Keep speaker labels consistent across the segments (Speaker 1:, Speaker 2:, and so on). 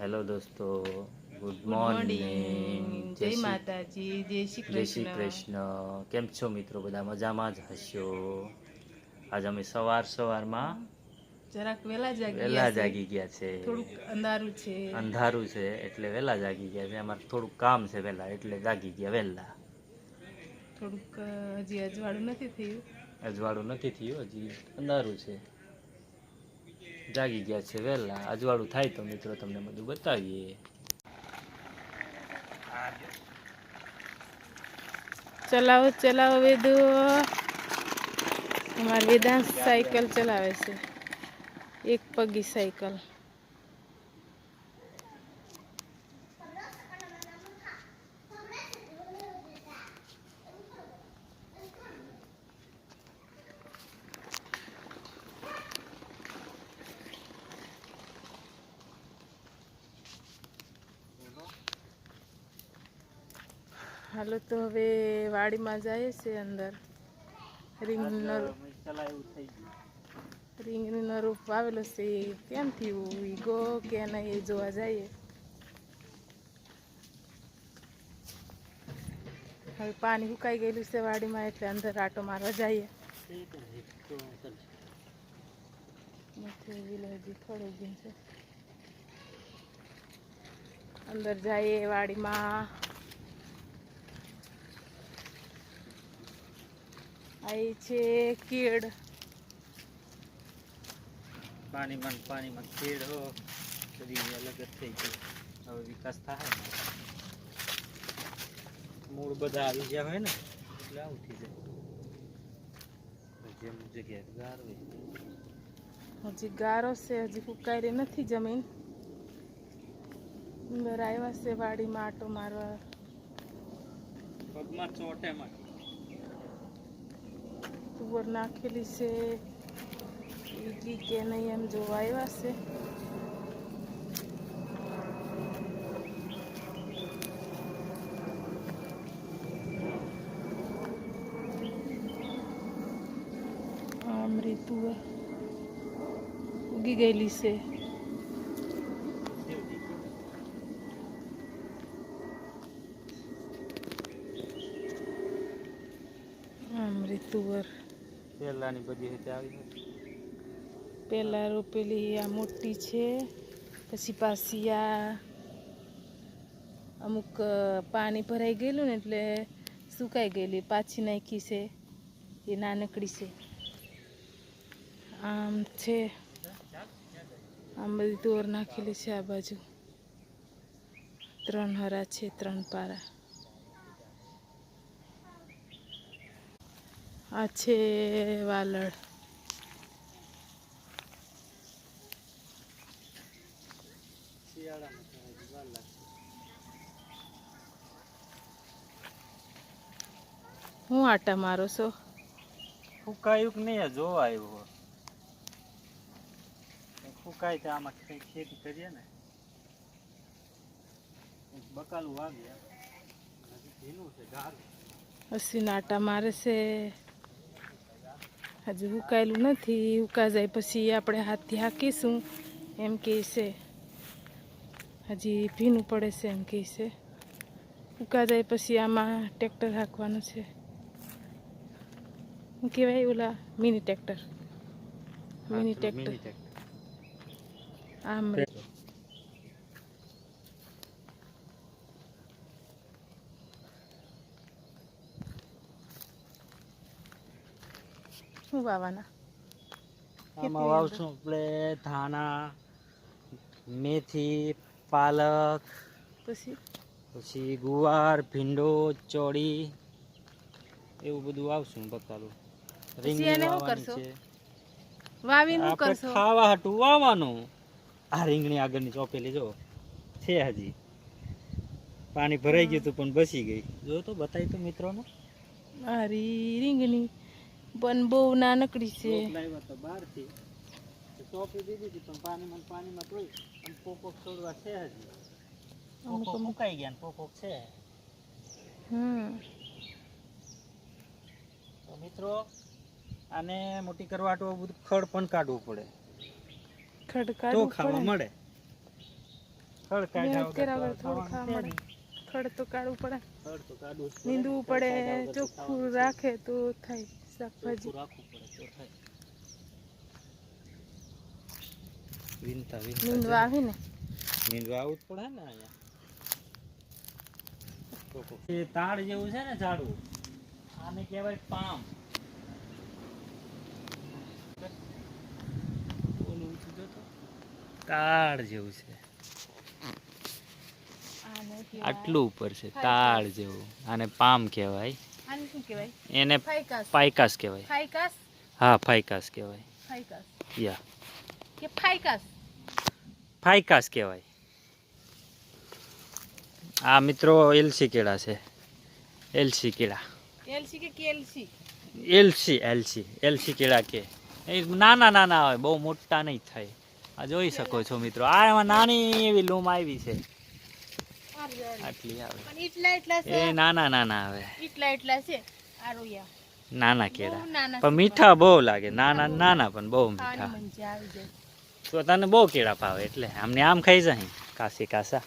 Speaker 1: Hello દોસ્તો, good
Speaker 2: morning.
Speaker 1: Morning.
Speaker 2: જય માતાજી, જય શ્રી
Speaker 1: જય શ્રી
Speaker 2: કૃષ્ણ.
Speaker 1: કૃષ્ણ. કેમ છો મિત્રો? બધા મજામાં જ હશો. આજ અમે સવારમાં
Speaker 2: જરાક વેલા
Speaker 1: વહેલા જાગી ગયા છે.
Speaker 2: થોડુંક અંધારું છે.
Speaker 1: અંધારું છે એટલે વહેલા જાગી ગયા છે. અમારે થોડુંક કામ છે વહેલા, એટલે જાગી ગયા વહેલા.
Speaker 2: થોડુંક હજી અજવાળું નથી થયું.
Speaker 1: અજવાળું નથી થયું, હજી અંધારું છે. જાગી ગયા છે વહેલા. અજવાળું થાય તો મિત્રો તમને બધું બતાવીએ.
Speaker 2: ચલાવો ચલાવો વેદુ. અમારે વેદાંત સાયકલ ચલાવે છે, એક પગી સાયકલ. હાલો તો હવે વાડીમાં જાય છે અંદર. રીંગણીનો રોપ વાવેલો છે, કેમ થયું ગો કે નહીં એ જોવા જઈએ. હવે પાણી સુકાઈ ગયેલું છે વાડીમાં, એટલે અંદર આટો મારવા જઈએ. અંદર જઈએ વાડીમાં. આ છે કેળ.
Speaker 1: પાણીમાં કેળ હો બધી અલગ જ થઈ ગઈ. હવે વિકાસ થાય ને, મૂળ બધા આવી ગયા હોય ને એટલે આવું થઈ જાય. જેમ જગ્યાએ ગાર હોય.
Speaker 2: હજી ગારો છે, હજી ફૂકાયેલી નથી જમીન. અંદર આવ્યા છે વાડીમાં આટો મારવા.
Speaker 1: પગમાં ચોટે માં
Speaker 2: તુવર નાખેલી છે, ઈગી કે નહીં એમ જોવા આવ્યા છે. આમરી તુવર ઉગી ગયેલી છે. આમરી તુવર
Speaker 1: પહેલાની બધી રીતે આવી
Speaker 2: પહેલા રોપેલી આ મોટી છે, પછી પાછી આ અમુક પાણી ભરાઈ ગયેલું ને એટલે સુકાઈ ગયેલી, પાછી નાખી છે એ નાનકડી છે. આમ છે, આમ બધી તુવર નાખેલી છે. આ બાજુ 3 હરા છે, 3 પારા. આ છે વાલળ. હું આટા મારો છો?
Speaker 1: ફૂકાયું કે નહીં જોવા આવ્યો. ફૂકાય તો આમાં ખેતી કરીએ ને. બકાલું વાગ્યા ભીનું છે ગાર.
Speaker 2: હસી આટા મારે છે, હજી ઉકાયેલું નથી. ઉકા જાય પછી આપણે હાથથી હાંકીશું એમ કહે છે. હજી ભીનું પડે છે એમ કહે છે. ઉકા જાય પછી આમાં ટ્રેક્ટર હાંકવાનું છે. શું કહેવાય ઓલા મિની ટ્રેક્ટર. મિની ટ્રેક્ટર આમ શું વાવવાના?
Speaker 1: આમાં વાવશું આપણે ધાણા, મેથી, પાલક, પછી ગુવાર, ભીંડો, ચોળી એવું બધું વાવશું. બકાલું રીંગણી વાવવાની છે.
Speaker 2: વાવીને શું
Speaker 1: આપણે
Speaker 2: કરશો?
Speaker 1: ખાવા હાટું વાવવાનું. આ રીંગણી આગળની ચોપેલી જો છે, હજી પાણી ભરાઈ ગયું હતું પણ બસી ગઈ. જો તો બતાવી તો મિત્રોને.
Speaker 2: મારી રીંગણી પણ બહુ નાનકડી છે.
Speaker 1: બહારથી ચોપી દીધી હતી પણ પાણીમાં તોય પોપોક છોડવા છે. હજી પોપોક મુકાઈ ગયા ને પોપોક છે. તો મિત્રો આને મોટી કરવા હાટુ બધું ખડ પણ કાઢવું પડે, તો ખાવા મળે. ખડ કાઢ્યા
Speaker 2: મહેનત કર્યા
Speaker 1: વગર
Speaker 2: વગર થોડું
Speaker 1: ખાવાનું
Speaker 2: ખાવા
Speaker 1: છે
Speaker 2: મળે. ખડ તો કાઢવું પડે,
Speaker 1: ખડ તો કાઢવું જ પડે.
Speaker 2: નીંદવું
Speaker 1: ખડ
Speaker 2: પડે,
Speaker 1: કાઢ્યા વગર તો
Speaker 2: ચોખ્ખું
Speaker 1: ખાવાનું
Speaker 2: રાખે તો થાય શાકભાજી.
Speaker 1: ચોખ્ખું રાખવું પડે તો થાય. વીણતા
Speaker 2: નીંદવા આવી ને
Speaker 1: નીંદવા આવવું જ પડે ને અહીંયા. એ તાડ જેવું છે ને ઝાડવું, આને કહેવાય પામ. તાડ જેવું છે,
Speaker 2: આને કહેવાય
Speaker 1: આટલું ઉપર છે તાડ જેવું. આને પામ કહેવાય.
Speaker 2: આને શું કહેવાય?
Speaker 1: એને
Speaker 2: ફાઈકાસ.
Speaker 1: પાયકાસ કહેવાય.
Speaker 2: ફાઈકાસ.
Speaker 1: હા, ફાયકાસ કહેવાય.
Speaker 2: ફાઈકાસ
Speaker 1: યા,
Speaker 2: કે ફાઈકાસ.
Speaker 1: ફાયકાસ કહેવાય. આ મિત્રો એલસી કેળા છે, એલસી કેળા.
Speaker 2: એલસી કે કેલસી?
Speaker 1: એલસી કેળા કે એ નાના નાના હોય, બહુ મોટા નહીં થાય. આ જોઈ શકો છો મિત્રો, આ એમાં નાની એવી લૂમ આવી છે, આટલી આવે.
Speaker 2: પણ એટલા એટલા છે,
Speaker 1: એ નાના નાના આવે,
Speaker 2: એટલા એટલા છે. આ રોયા
Speaker 1: નાના કેળા.
Speaker 2: બહુ નાના
Speaker 1: પણ મીઠા બહુ લાગે, નાના નાના પણ બહુ મીઠા.
Speaker 2: ખાવાની મજા આવી જાય.
Speaker 1: તો તને બહુ કેળા ભાવે એટલે આમને આમ ખાઈ જાય કાસી કાસા.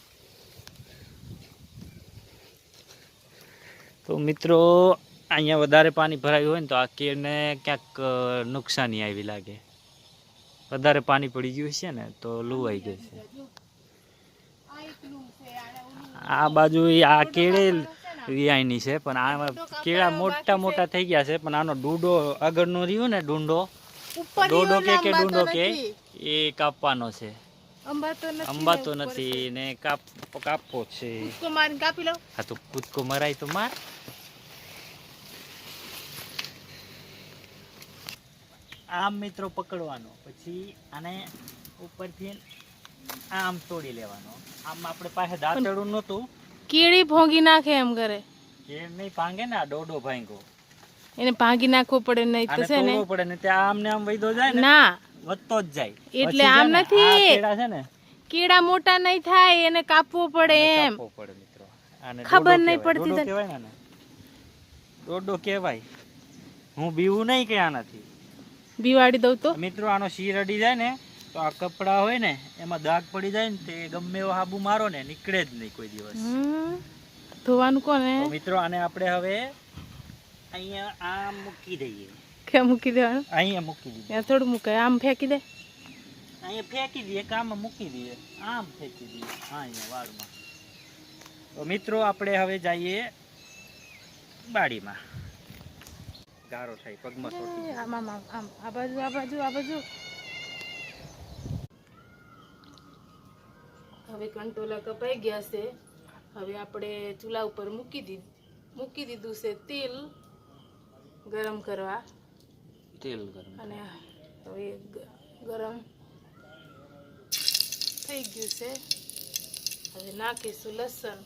Speaker 1: તો મિત્રો અહીંયા વધારે પાણી ભરાયું હોય ને તો આ કેળને ક્યાંક નુકસાની આવી લાગે. વધારે પાણી પડી ગયું છે ને તો લુવાઈ ગયું છે.
Speaker 2: આ એકલું છે,
Speaker 1: આ બાજુ આ કેળે વિયાયની છે, પણ આ કેળા મોટા મોટા થઈ ગયા છે. પણ આનો ડૂડો આગળનો રહ્યો ને, ડુંડો
Speaker 2: ઉપર
Speaker 1: ડોડો કે
Speaker 2: અંબા
Speaker 1: ડુંડો
Speaker 2: તો
Speaker 1: કે
Speaker 2: નથી.
Speaker 1: એ કાપવાનો છે.
Speaker 2: અંબા
Speaker 1: તો નથી ને કાપવો છે.
Speaker 2: કૂદકો મારીને કાપી લો.
Speaker 1: હા તો કૂદકો મરાય તો માર. આમ મિત્રો પકડવાનો, પછી આને ઉપરથી આમ તોડી લેવાનો. આમ આપણે પાસે દાંતરડું નહોતું,
Speaker 2: કીડી ભોંગી નાખે એમ કરે.
Speaker 1: એ નહીં ભાંગે ને, આ ડોડો ભાંગ્યો.
Speaker 2: એને ભાંગી નાખવો પડે, નહીં તો
Speaker 1: આને
Speaker 2: છે ને
Speaker 1: તોડવો પડે ને, ત્યાં આમને આમ વૈધો જાય ને,
Speaker 2: ના
Speaker 1: વધતો જ જાય.
Speaker 2: એટલે
Speaker 1: પછી
Speaker 2: આમ
Speaker 1: છે ને,
Speaker 2: નથી.
Speaker 1: આ કેળા છે ને,
Speaker 2: કીડા મોટા નહીં થાય, એને કાપવો પડે
Speaker 1: આને
Speaker 2: એમ.
Speaker 1: કાપવો પડે મિત્રો. આને
Speaker 2: ખબર
Speaker 1: ડોડો
Speaker 2: નહીં
Speaker 1: કહેવાય.
Speaker 2: પડતી
Speaker 1: ડોડો
Speaker 2: તને.
Speaker 1: કહેવાય ને આને. ડોડો કહેવાય. હું બીવું નહીં કે આનાથી
Speaker 2: બીવાડી દઉં તો
Speaker 1: મિત્રો. આનો શીર અડી જાય ને તો આ કપડા હોય ને એમાં દાગ પડી જાય ને, તે ગમે એવો હાબુ મારો ને નીકળે જ નહીં કોઈ દિવસ.
Speaker 2: ધોવાનું કોને?
Speaker 1: તો મિત્રો આને આપણે હવે અહીંયા આમ મૂકી દઈએ.
Speaker 2: ક્યાં મૂકી દેવાનું?
Speaker 1: અહીંયા મૂકી દઈએ.
Speaker 2: ત્યાં થોડું મૂકાય, આમ ફેંકી દે.
Speaker 1: અહીંયા ફેંકી દઈએ કે આમાં મૂકી દઈએ, આમ ફેંકી દઈએ. હા, અહીંયા વાળમાં. તો મિત્રો આપણે હવે જઈએ બાડીમાં. ગારો થાય પગમાં ચોટી.
Speaker 2: આમ આમ આમ આમ, આ બાજુ આ બાજુ આ બાજુ. હવે કંટોલા કપાઈ ગયા છે. હવે આપણે ચૂલા ઉપર મૂકી દીધું છે તેલ ગરમ કરવા.
Speaker 1: તેલ ગરમ.
Speaker 2: અને હવે ગરમ થઈ ગયું છે. હવે નાખીશું લસણ.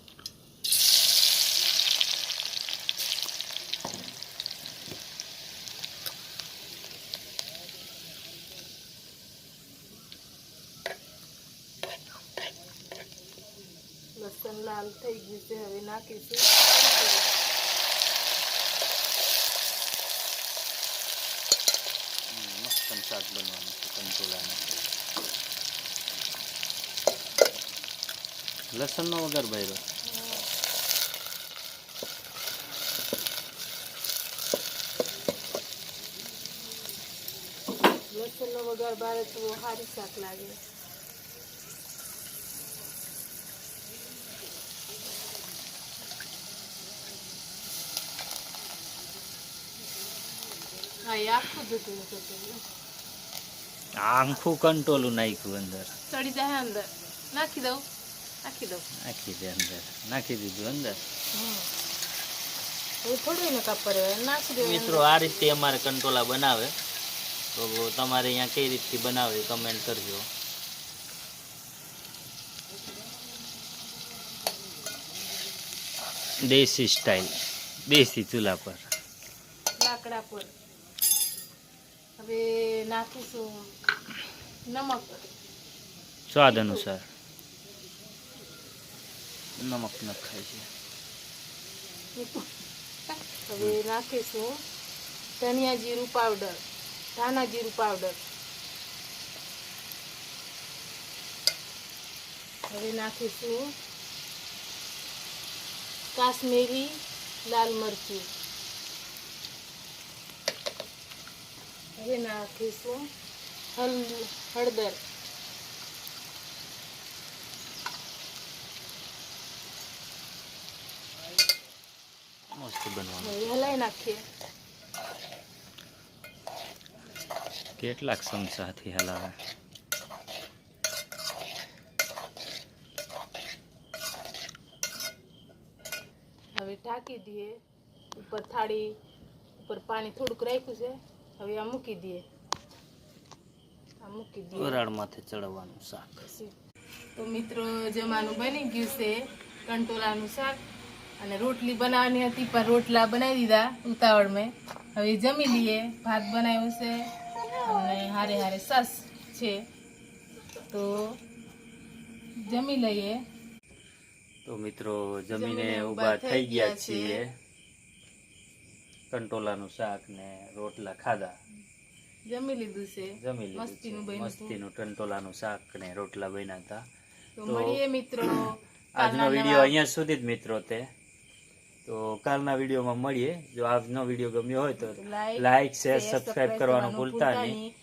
Speaker 2: લસણ લાલ થઈ ગયું છે. હવે નાખીશું
Speaker 1: મસ્ત શાક બનવાનું છે કંટોલાનું. લસણનો વગર ભર્યો.
Speaker 2: લસણનો વઘાર બારે તો સારી શાક લાગે. હા, એ આખું જતું
Speaker 1: આખું કંટોલું નાખ્યું અંદર.
Speaker 2: ચડી જાય અંદર. નાખી દઉં.
Speaker 1: નાખી દે અંદર. નાખી દીધું અંદર.
Speaker 2: એ થોડું એને કાપડ નાખી દે.
Speaker 1: મિત્રો આ રીતે અમારે કંટોલા બનાવે, તો તમારે અહીંયા કઈ રીતથી બનાવે કમેન્ટ કરજો. દેશી સ્ટાઇલ, દેશી ચૂલા પર.
Speaker 2: લાકડા પર. હવે નાખીશું નમક.
Speaker 1: સ્વાદ અનુસાર નમક નખાય છે.
Speaker 2: હવે નાખીશું ધનિયા જીરું પાવડર, ધાણા જીરું પાવડર. હવે નાખીશું કાશ્મીરી લાલ મરચું. હવે નાખીશું હળદર.
Speaker 1: મસ્ત બનવાનું.
Speaker 2: હવે હલાઈ નાખીએ.
Speaker 1: કેટલાક ચમચાથી હલાવે.
Speaker 2: હવે ઢાંકી દઈએ. ઉપર થાળી ઉપર પાણી થોડુંક રાખ્યું છે. હવે આ મૂકી દઈએ.
Speaker 1: વરાળમાંથી ચડવાનું શાક.
Speaker 2: તો મિત્રો જમવાનું બની ગયું છે. કંટોલાનું શાક અને રોટલી બનાવવાની હતી પણ રોટલા બનાવી દીધા ઉતાવળમાં. હવે જમી લઈએ. ભાત બનાવ્યું છે અને હારે હારે સાસ છે તો જમી લઈએ.
Speaker 1: તો મિત્રો જમીને ઊભા થઈ ગયા છીએ. કંટોલાનું શાક ને રોટલા ખાધા.
Speaker 2: જમી લીધું છે.
Speaker 1: મસ્તીનું કંટોલાનું શાક ને રોટલા બન્યા હતા.
Speaker 2: તો મળીએ મિત્રો
Speaker 1: આજનો વિડીયો અહીંયા સુધી જ મિત્રો. તો કાલના વિડીયોમાં મળીએ. જો આજનો વિડીયો ગમ્યો હોય તો લાઈક શેર સબસ્ક્રાઇબ કરવાનું ભૂલતા નહીં.